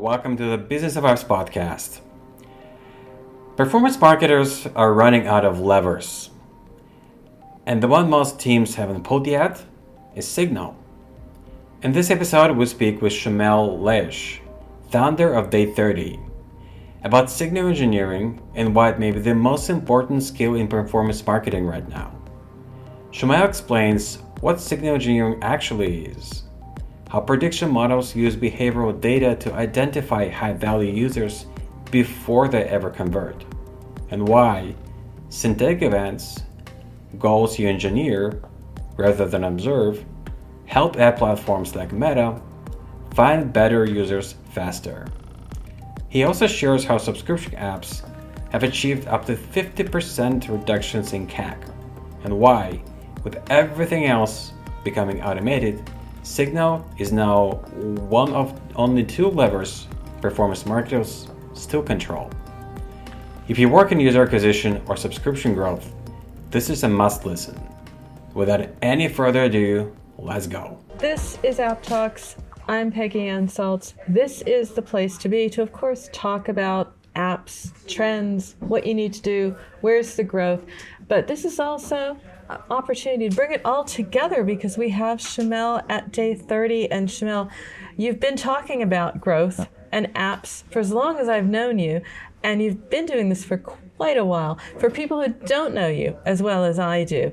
Welcome to the Business of Apps podcast. Performance marketers are running out of levers, and the one most teams haven't pulled yet is Signal. In this episode, we speak with Shumel Lais, founder of Day30, about signal engineering and why it may be the most important skill in performance marketing right now. Shumel explains what signal engineering actually is, how prediction models use behavioral data to identify high-value users before they ever convert, and why synthetic events, goals you engineer rather than observe, help ad platforms like Meta find better users faster. He also shares how subscription apps have achieved up to 50% reductions in CAC, and why, with everything else becoming automated, Signal is now one of only two levers performance marketers still control. If you work in user acquisition or subscription growth, this is a must listen. Without any further ado, let's go. This is App Talks. I'm Peggy Ann Saltz. This is the place to be to, of course, talk about apps, trends, what you need to do, where's the growth. But this is also an opportunity to bring it all together because we have Shumel at Day30. And Shumel, you've been talking about growth and apps for as long as I've known you, and you've been doing this for quite a while. For people who don't know you as well as I do,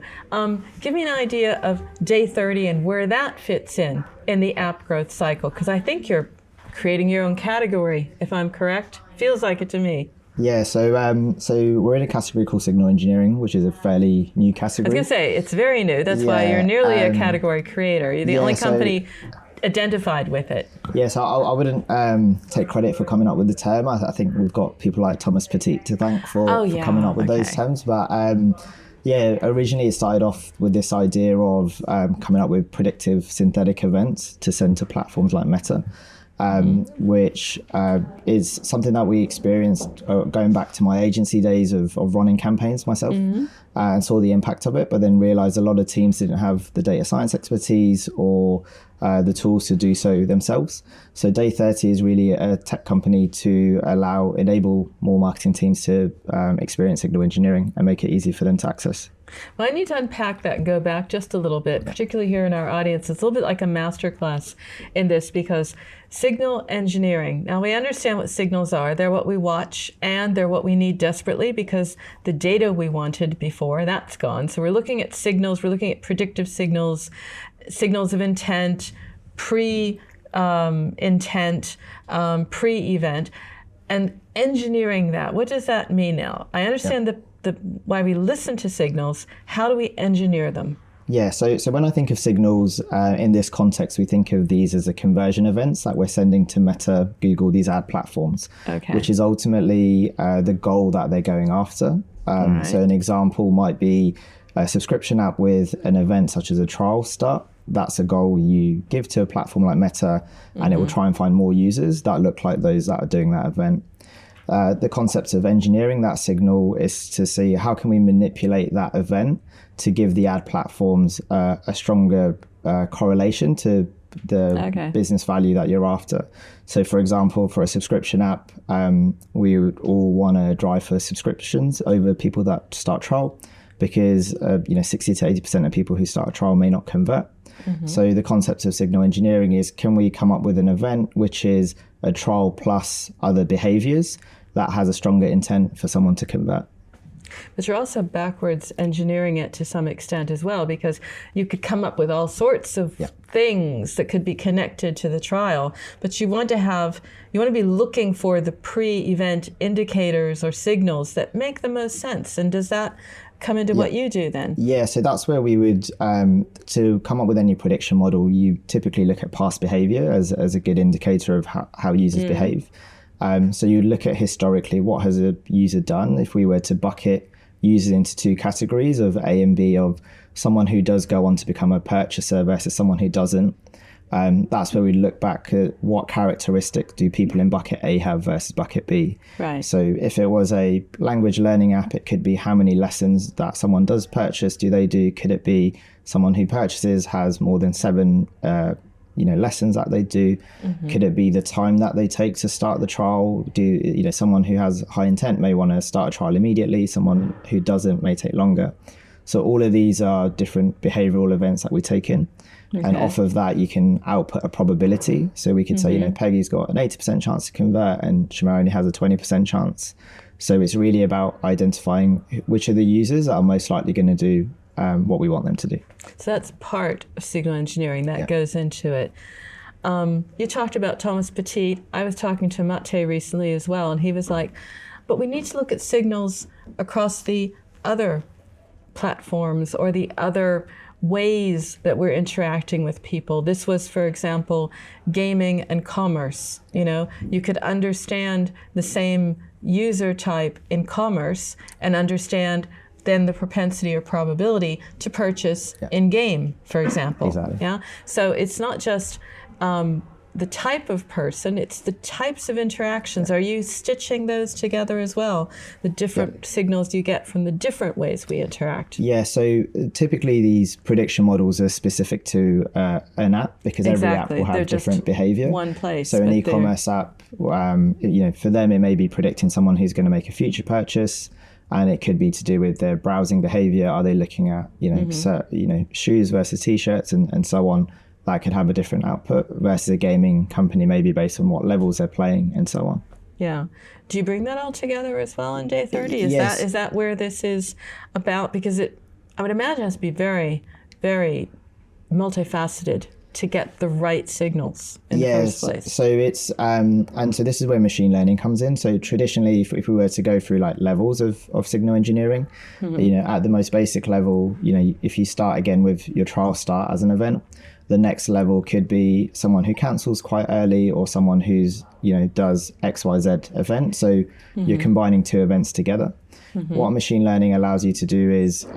give me an idea of Day30 and where that fits in the app growth cycle, because I think you're creating your own category, if I'm correct. Feels like it to me. Yeah, so we're in a category called signal engineering, which is a fairly new category. I was going to say, it's very new. That's why you're nearly a category creator. You're the only company identified with it. Yes, I wouldn't take credit for coming up with the term. I think we've got people like Thomas Petit to thank for coming up with those terms. But originally it started off with this idea of coming up with predictive synthetic events to send to platforms like Meta. Which is something that we experienced going back to my agency days of running campaigns myself, and saw the impact of it, but then realized a lot of teams didn't have the data science expertise or the tools to do so themselves. So Day30 is really a tech company to enable more marketing teams to experience signal engineering and make it easy for them to access. Well, I need to unpack that and go back just a little bit, particularly here in our audience. It's a little bit like a masterclass in this because signal engineering, now we understand what signals are. They're what we watch and they're what we need desperately because the data we wanted before, that's gone. So we're looking at signals, we're looking at predictive signals, signals of intent, pre-intent, pre-event, and engineering that. What does that mean now? I understand the why we listen to signals. How do we engineer them? Yeah, so when I think of signals in this context, we think of these as a conversion events that we're sending to Meta, Google, these ad platforms, which is ultimately the goal that they're going after. So an example might be a subscription app with an event such as a trial start. That's a goal you give to a platform like Meta, and it will try and find more users that look like those that are doing that event. The concept of engineering that signal is to see how can we manipulate that event to give the ad platforms a stronger correlation to the business value that you're after. So for example, for a subscription app, we would all want to drive for subscriptions over people that start trial because 60 to 80% of people who start a trial may not convert. So the concept of signal engineering is, can we come up with an event which is a trial plus other behaviors that has a stronger intent for someone to convert? But you're also backwards engineering it to some extent as well, because you could come up with all sorts of things that could be connected to the trial, but you want to be looking for the pre-event indicators or signals that make the most sense. And does that come into what you do then? Yeah, so that's where we would, to come up with any prediction model, you typically look at past behavior as a good indicator of how users behave. So you look at historically, what has a user done? If we were to bucket users into two categories of A and B, of someone who does go on to become a purchaser versus someone who doesn't, that's where we look back at what characteristic do people in bucket A have versus bucket B. Right. So if it was a language learning app, it could be how many lessons that someone does purchase do they do? Could it be someone who purchases has more than 7 lessons that they do? Could it be the time that they take to start the trial? Someone who has high intent may want to start a trial immediately. Someone who doesn't may take longer. So all of these are different behavioral events that we take in. Okay. And off of that, you can output a probability. So we could say, Peggy's got an 80% chance to convert and Shumel only has a 20% chance. So it's really about identifying which of the users are most likely going to do what we want them to do. So that's part of signal engineering that goes into it. You talked about Thomas Petit. I was talking to Mate recently as well, and he was like, but we need to look at signals across the other platforms or the other ways that we're interacting with people. This was, for example, gaming and commerce. You could understand the same user type in commerce and understand then the propensity or probability to purchase in game, for example. Exactly. Yeah. So it's not just the type of person, it's the types of interactions. Are you stitching those together as well? The different signals you get from the different ways we interact? Yeah, so typically these prediction models are specific to an app because every app will have different behavior. One place. So an e-commerce app, for them it may be predicting someone who's going to make a future purchase, and it could be to do with their browsing behavior. Are they looking at shoes versus t-shirts and so on? That could have a different output versus a gaming company, maybe based on what levels they're playing and so on. Yeah. Do you bring that all together as well in Day30? Is that where this is about? Because I would imagine it has to be very, very multifaceted to get the right signals in the first place. So it's and so this is where machine learning comes in. So traditionally, if we were to go through like levels of signal engineering, at the most basic level, if you start again with your trial start as an event, the next level could be someone who cancels quite early or someone who's, does XYZ event. So you're combining two events together. What machine learning allows you to do is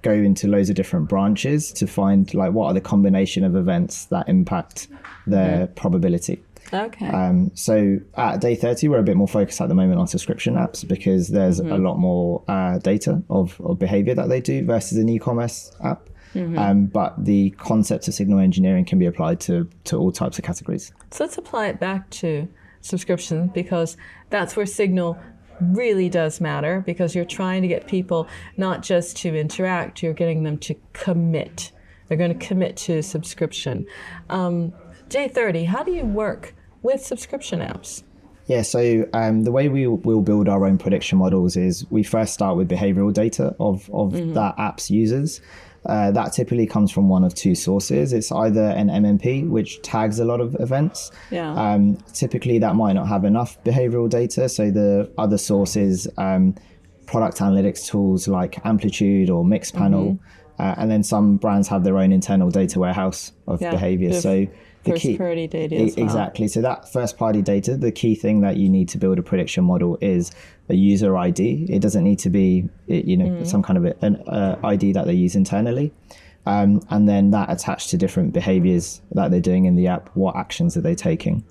go into loads of different branches to find like what are the combination of events that impact their probability. Okay. So at Day30, we're a bit more focused at the moment on subscription apps because there's a lot more data of behavior that they do versus an e-commerce app. But the concept of signal engineering can be applied to all types of categories. So let's apply it back to subscription because that's where signal really does matter because you're trying to get people not just to interact, you're getting them to commit. They're going to commit to subscription. Day30, how do you work with subscription apps? Yeah, so the way we'll build our own prediction models is we first start with behavioral data of that app's users. That typically comes from one of two sources. It's either an MMP, which tags a lot of events. Yeah. Typically, that might not have enough behavioral data. So the other source is product analytics tools like Amplitude or Mixpanel. And then some brands have their own internal data warehouse of behavior. So the first-party data as well. Exactly. So that first-party data, the key thing that you need to build a prediction model is a user ID. It doesn't need to be, some kind of an ID that they use internally. And then that attached to different behaviors that they're doing in the app. What actions are they taking?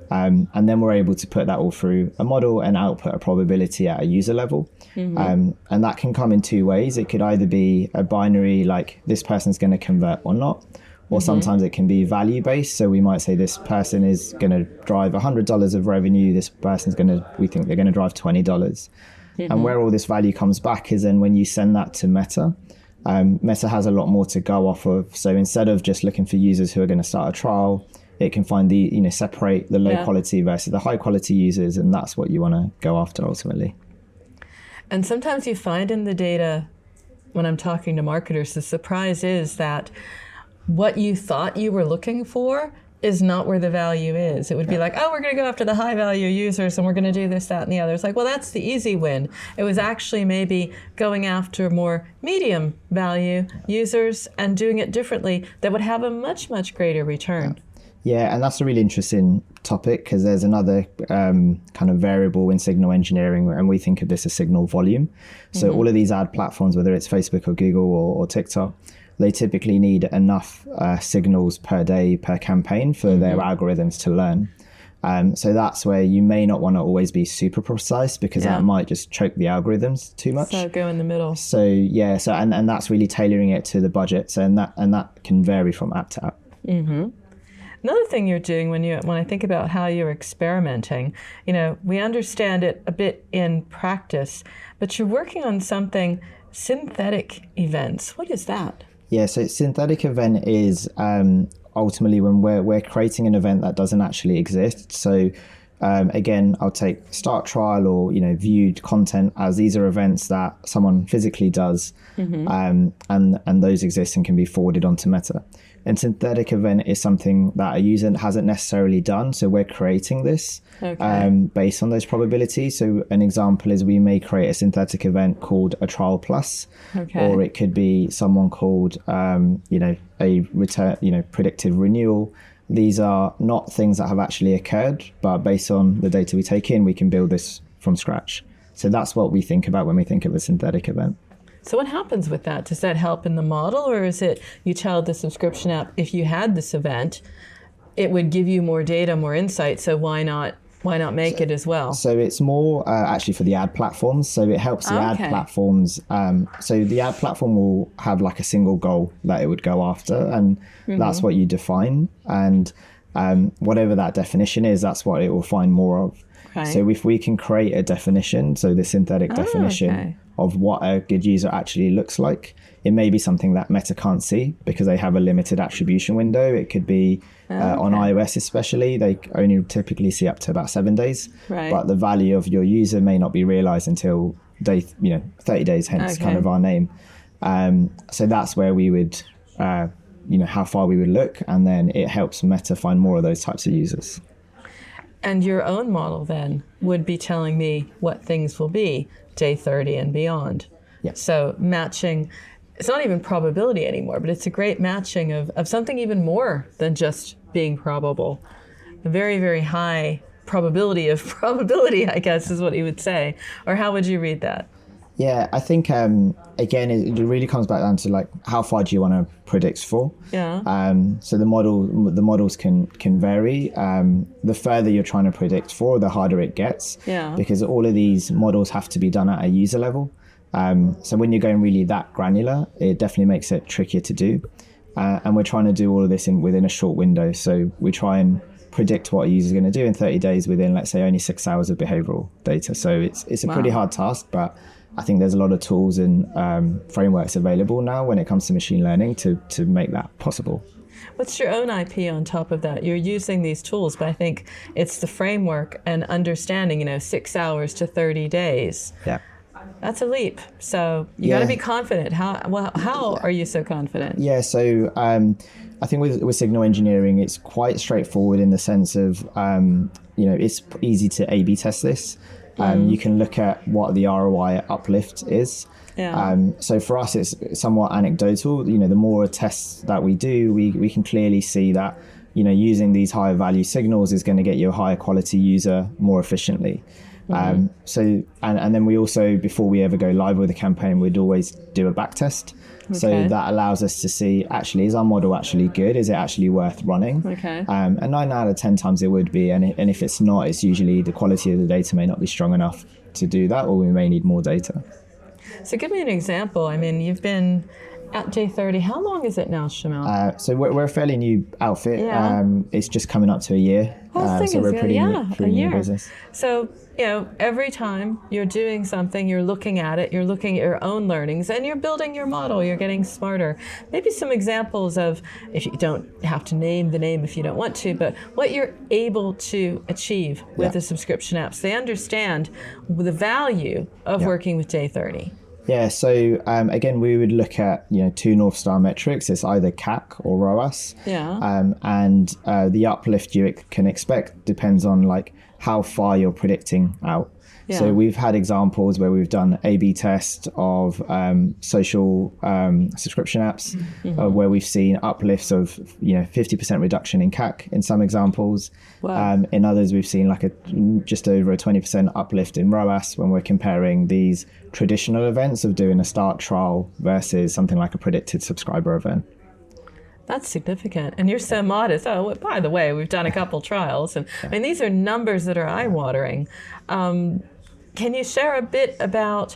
And then we're able to put that all through a model and output a probability at a user level. And that can come in two ways. It could either be a binary, like this person's going to convert or not. Or sometimes it can be value-based. So we might say this person is going to drive $100 of revenue. This person's we think they're going to drive $20. And where all this value comes back is then when you send that to Meta, Meta has a lot more to go off of. So instead of just looking for users who are going to start a trial, it can find separate the low quality versus the high quality users. And that's what you want to go after ultimately. And sometimes you find in the data, when I'm talking to marketers, the surprise is that what you thought you were looking for is not where the value is. It would be like, oh, we're going to go after the high value users and we're going to do this, that, and the other. It's like, well, that's the easy win. It was actually maybe going after more medium value users and doing it differently that would have a much, much greater return. Yeah, and that's a really interesting topic because there's another kind of variable in signal engineering, and we think of this as signal volume. So all of these ad platforms, whether it's Facebook or Google or TikTok, they typically need enough signals per day per campaign for their algorithms to learn. So that's where you may not want to always be super precise because that might just choke the algorithms too much. So go in the middle. So and that's really tailoring it to the budget. So and that can vary from app to app. Another thing you're doing when I think about how you're experimenting, we understand it a bit in practice, but you're working on something, synthetic events. What is that? Yeah, so synthetic event is ultimately when we're creating an event that doesn't actually exist. So again, I'll take start trial or viewed content as these are events that someone physically does, and those exist and can be forwarded onto Meta. And synthetic event is something that a user hasn't necessarily done, so we're creating this based on those probabilities. So an example is we may create a synthetic event called a trial plus, or it could be someone called a return, predictive renewal. These are not things that have actually occurred, but based on the data we take in, we can build this from scratch. So that's what we think about when we think of a synthetic event. So what happens with that? Does that help in the model, or is it you tell the subscription app, if you had this event, it would give you more data, more insight, so why not make it as well? So it's more actually for the ad platforms. So it helps the ad platforms. So the ad platform will have like a single goal that it would go after, and that's what you define. And whatever that definition is, that's what it will find more of. So if we can create a definition, so the synthetic definition of what a good user actually looks like, it may be something that Meta can't see because they have a limited attribution window. It could be on iOS especially, they only typically see up to about 7 days. But the value of your user may not be realized until 30 days, hence kind of our name. So that's where we would, how far we would look, and then it helps Meta find more of those types of users. And your own model then would be telling me what things will be day 30 and beyond. So matching, it's not even probability anymore, but it's a great matching of something even more than just being probable. A very, very high probability of probability, I guess, is what you would say. Or how would you read that? Yeah, I think, again, it really comes back down to like, how far do you want to predict for? So the models can vary. The further you're trying to predict for, the harder it gets, because all of these models have to be done at a user level. So when you're going really that granular, it definitely makes it trickier to do. And we're trying to do all of this within a short window. So we try and predict what a user is going to do in 30 days within, let's say, only 6 hours of behavioural data. So it's a pretty hard task, but I think there's a lot of tools and frameworks available now when it comes to machine learning to make that possible. What's your own IP on top of that? You're using these tools, but I think it's the framework and understanding, 6 hours to 30 days. Yeah. That's a leap. So you got to be confident. How are you so confident? Yeah, so I think with signal engineering, it's quite straightforward in the sense of, it's easy to A/B test this. You can look at what the ROI uplift is. So for us, it's somewhat anecdotal. The more tests that we do, we can clearly see that, using these higher value signals is going to get you a higher quality user more efficiently. So then we also, before we ever go live with a campaign, we'd always do a back test. So that allows us to see, actually, is our model actually good? Is it actually worth running? And 9 out of 10 times it would be. And if it's not, it's usually the quality of the data may not be strong enough to do that, or we may need more data. So give me an example. I mean, you've been at Day30. How long is it now, Shumel? So we're a fairly new outfit. It's just coming up to a year. So we're pretty new business. So, every time you're doing something, you're looking at it, you're looking at your own learnings, and you're building your model, you're getting smarter. Maybe some examples of, if you don't have to name the name if you don't want to, but what you're able to achieve with the subscription apps. They understand the value of working with Day30. Yeah, so again, we would look at 2 North Star metrics. It's either CAC or ROAS. And the uplift you can expect depends on like how far you're predicting out. So we've had examples where we've done A/B tests of social subscription apps where we've seen uplifts of 50% reduction in CAC in some examples. In others, we've seen like just over a 20% uplift in ROAS when we're comparing these traditional events of doing a start trial versus something like a predicted subscriber event. That's significant. And you're so modest. Oh, by the way, we've done a couple trials. And I mean, these are numbers that are eye-watering. Can you share a bit about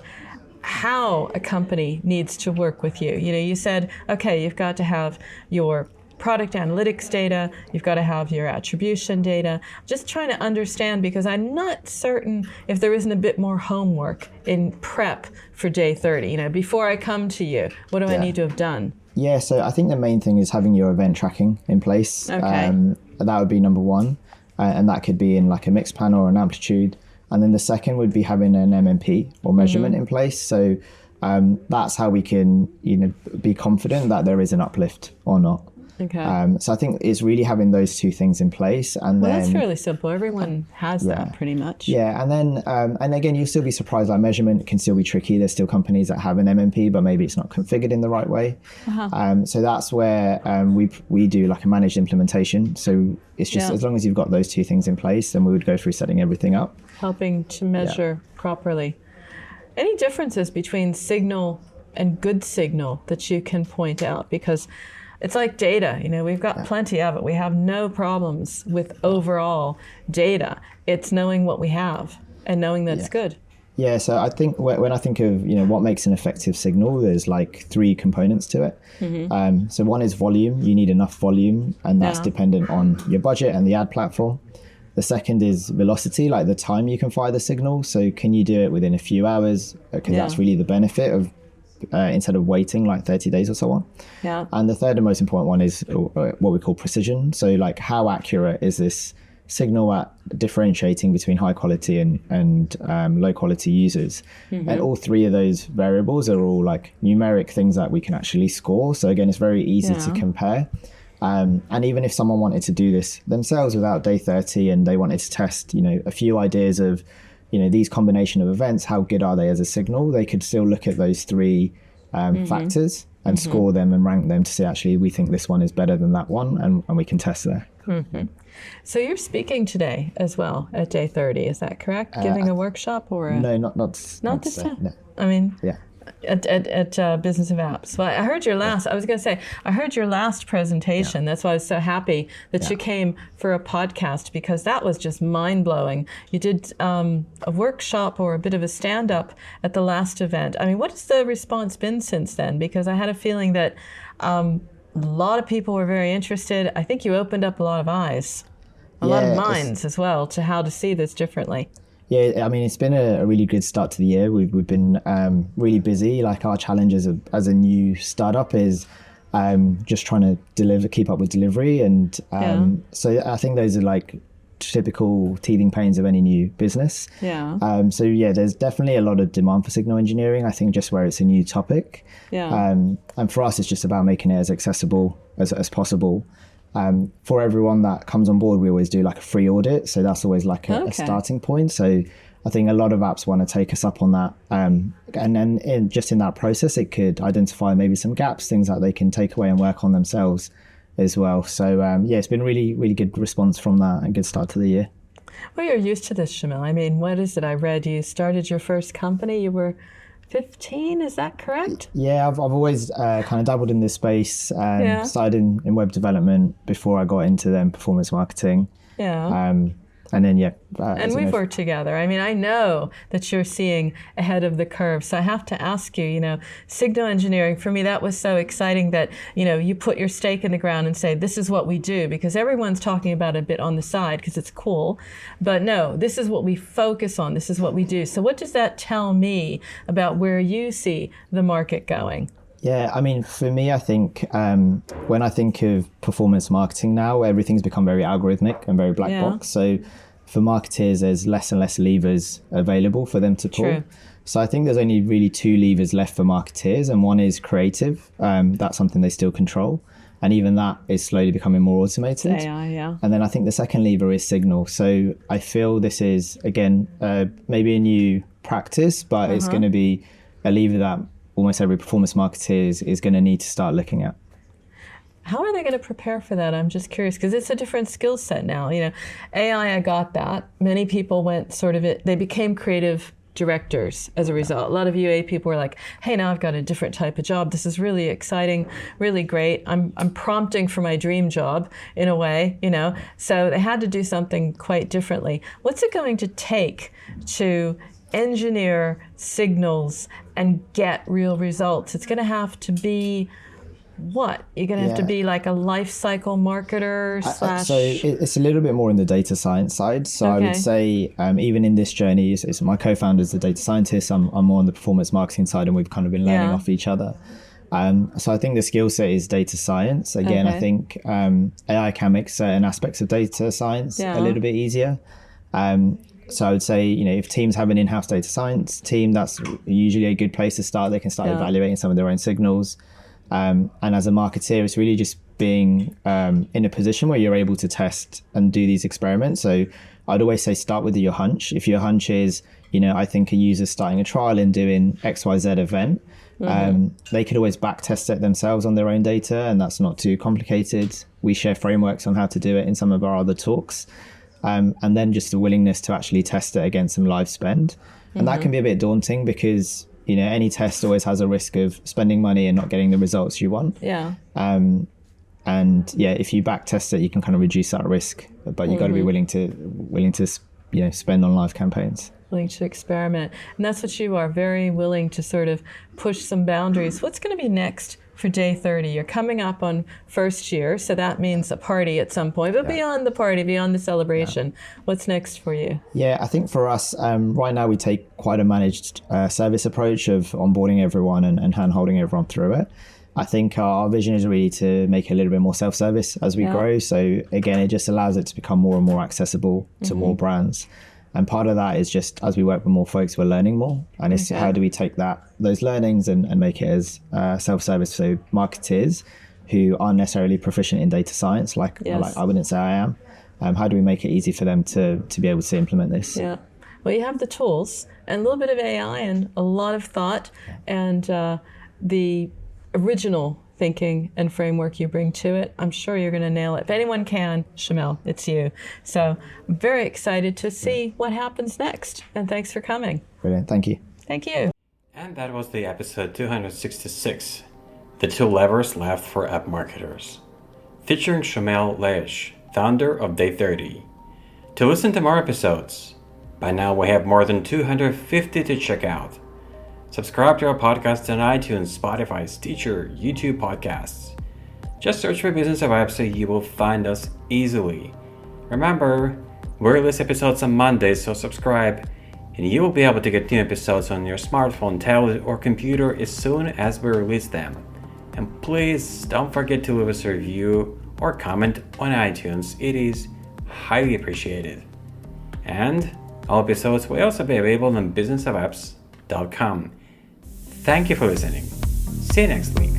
how a company needs to work with you? You said, okay, you've got to have your product analytics data, you've got to have your attribution data. Just trying to understand, because I'm not certain if there isn't a bit more homework in prep for Day30. Before I come to you, what do I need to have done? Yeah, so I think the main thing is having your event tracking in place. Okay. That would be number one. And that could be in like a mixed panel or an amplitude. And then the second would be having an MMP or measurement in place. So that's how we can be confident that there is an uplift or not. Okay. So I think it's really having those two things in place. And then that's fairly simple. Everyone has that pretty much. Yeah, and then and again, you'll still be surprised. Like measurement can still be tricky. There's still companies that have an MMP, but maybe it's not configured in the right way. So that's where we do like a managed implementation. So it's just as long as you've got those two things in place, then we would go through setting everything up. Helping to measure properly. Any differences between signal and good signal that you can point out? Because it's like data, we've got plenty of it. We have no problems with overall data. It's knowing what we have and knowing that it's good. Yeah, so I think when I think of what makes an effective signal, there's like three components to it. So one is volume. You need enough volume, and that's dependent on your budget and the ad platform. The second is velocity, like the time you can fire the signal. So can you do it within a few hours? Because that's really the benefit of instead of waiting like 30 days or so on. Yeah. And the third and most important one is what we call precision. So like how accurate is this signal at differentiating between high quality and low quality users? And all three of those variables are all like numeric things that we can actually score. So again, it's very easy to compare. And even if someone wanted to do this themselves without Day30 and they wanted to test, a few ideas of, these combination of events, how good are they as a signal? They could still look at those three factors and score them and rank them to say, actually, we think this one is better than that one, and we can test there. So you're speaking today as well at Day30, is that correct? Giving a workshop or a... No, not this time. No. I mean... Yeah. At Business of Apps. Well, I heard your last, I was going to say, I heard your last presentation. That's why I was so happy that you came for a podcast, because that was just mind-blowing. You did a workshop or a bit of a stand-up at the last event. I mean, what has the response been since then? Because I had a feeling that a lot of people were very interested. I think you opened up a lot of eyes, a lot of minds as well, to how to see this differently. Yeah, I mean, it's been a really good start to the year. We've been really busy. Like our challenge as a new startup is just trying to keep up with delivery. And so I think those are like typical teething pains of any new business. So there's definitely a lot of demand for signal engineering, I think, just where it's a new topic. And for us, it's just about making it as accessible as possible. For everyone that comes on board, we always do like a free audit. So that's always like a starting point. So I think a lot of apps want to take us up on that. And then in that process, it could identify maybe some gaps, things that they can take away and work on themselves as well. So it's been really, really good response from that and good start to the year. Well, you're used to this, Shumel. I mean, what is it? I read you started your first company. You were 15, is that correct? Yeah, I've always kind of dabbled in this space. Started in web development before I got into then performance marketing. And then, and we've worked together. I mean, I know that you're seeing ahead of the curve. So I have to ask you, signal engineering, for me, that was so exciting that, you put your stake in the ground and say, this is what we do, because everyone's talking about it a bit on the side because it's cool. But no, this is what we focus on. This is what we do. So what does that tell me about where you see the market going? Yeah, I mean, for me, I think when I think of performance marketing now, everything's become very algorithmic and very black box. So for marketers, there's less and less levers available for them to pull. True. So I think there's only really two levers left for marketers, and one is creative. That's something they still control. And even that is slowly becoming more automated. AI, And then I think the second lever is signal. So I feel this is, again, maybe a new practice, but it's going to be a lever that almost every performance marketer is going to need to start looking at. How are they going to prepare for that? I'm just curious, because it's a different skill set now. AI, I got that. Many people went they became creative directors as a result. A lot of UA people were like, hey, now I've got a different type of job. This is really exciting, really great. I'm prompting for my dream job in a way, So they had to do something quite differently. What's it going to take to engineer signals and get real results? It's going to have to be what? You're going to have to be like a life cycle marketer slash... So it's a little bit more in the data science side. So I would say even in this journey, it's my co-founder's the data scientist. I'm more on the performance marketing side, and we've kind of been learning off each other. So I think the skill set is data science. Again, I think AI can make certain aspects of data science a little bit easier. So I would say, if teams have an in-house data science team, that's usually a good place to start. They can start evaluating some of their own signals. And as a marketeer, it's really just being in a position where you're able to test and do these experiments. So I'd always say start with your hunch. If your hunch is, I think a user's starting a trial and doing XYZ event, they could always back test it themselves on their own data, and that's not too complicated. We share frameworks on how to do it in some of our other talks. And then just the willingness to actually test it against some live spend. And that can be a bit daunting because any test always has a risk of spending money and not getting the results you want. If you back test it, you can kind of reduce that risk, but you've got to be willing to spend on live campaigns. Willing to experiment. And that's what you are, very willing to sort of push some boundaries. What's going to be next for Day30? You're coming up on first year, so that means a party at some point. But beyond the party, beyond the celebration, what's next for you? Yeah, I think for us, right now we take quite a managed service approach of onboarding everyone and hand-holding everyone through it. I think our vision is really to make it a little bit more self-service as we grow. So again, it just allows it to become more and more accessible to more brands. And part of that is just as we work with more folks, we're learning more. And it's how do we take those learnings and make it as self-service. So marketers who aren't necessarily proficient in data science, like I wouldn't say I am, how do we make it easy for them to be able to implement this? Yeah. Well, you have the tools and a little bit of AI and a lot of thought and the original thinking and framework you bring to it. I'm sure you're going to nail it. If anyone can, Shumel, it's you. So I'm very excited to see what happens next. And thanks for coming. Brilliant. Thank you. Thank you. And that was the episode 266, The 2 Levers Left for App Marketers, featuring Shumel Lais, founder of Day30. To listen to more episodes, by now we have more than 250 to check out. Subscribe to our podcast on iTunes, Spotify, Stitcher, YouTube podcasts. Just search for Business of Apps so you will find us easily. Remember, we release episodes on Mondays, so subscribe, and you will be able to get new episodes on your smartphone, tablet, or computer as soon as we release them. And please don't forget to leave us a review or comment on iTunes. It is highly appreciated. And all episodes will also be available on businessofapps.com. Thank you for listening. See you next week.